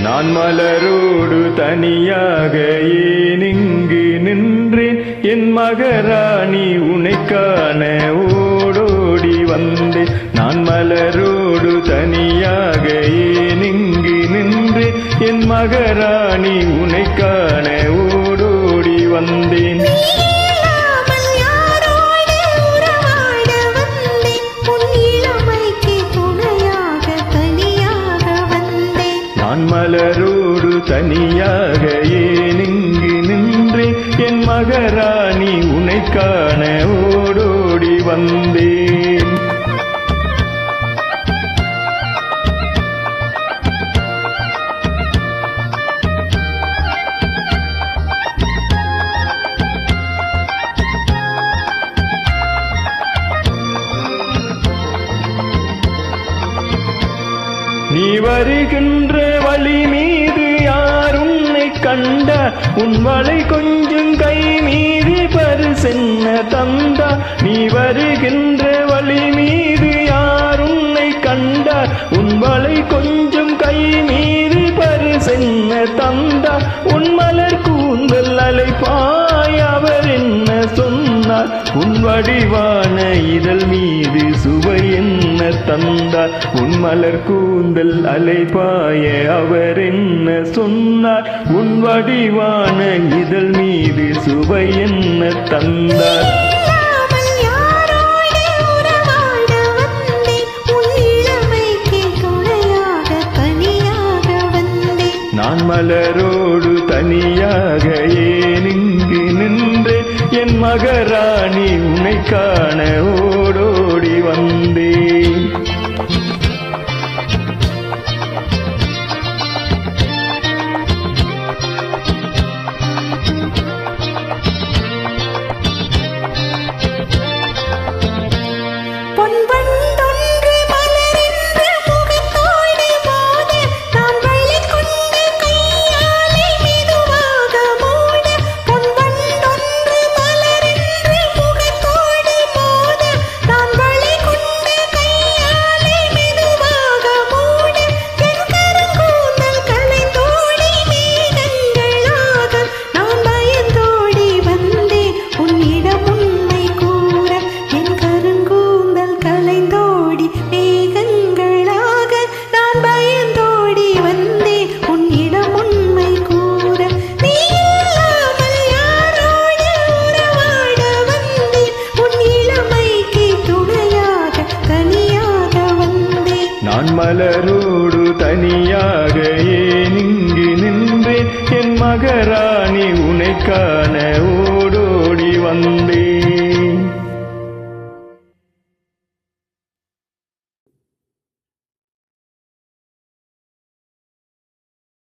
நான் மலரோடு தனியாக ஏன் இங்கு நின்றேன் என் மகராணி உன்னை காண ஓடோடி வந்தேன் நான் மலரோடு தனியாக ஏன் இங்கு நின்றேன் என் மகராணி உன்னை காண ஓடோடி வந்தேன் நான் மலரோடு தனியாக ஏன் இங்கு நின்றேன் என் மகராணி உன்னை காண ஓடோடி வந்தேன் நீ வருகின்ற வழி மீது யார் உன்னை கண்ட உன் வளை கொஞ்சம் கை மீறி பரிசென்ன தந்தா நீ வருகின்ற வழி மீது யார் உன்னை கண்ட உன் வளை கொஞ்சம் கை மீறி பரிசென்ன தந்தா உன் மலர் கூந்தல் அலைப்பாய் அவர் என்ன சொன்னார் உன் வடிவான இதழ் மீது சுவை என்ன தந்தார் உன் மலர் கூந்தல் அலைப்பாய அவர் என்ன சொன்னார் உன் வடிவான இதழ் மீது சுவை என்ன தந்தார் நான் மலரோடு தனியாக ஏன் இங்கு நின்றேன் என் மகராணி உன்னை காண ஓடோடி வந்தேன் நான் மலரோடு தனியாக ஏன் இங்கு நின்றேன் என் மகராணி உன்னை காண ஓடோடி வந்தேன்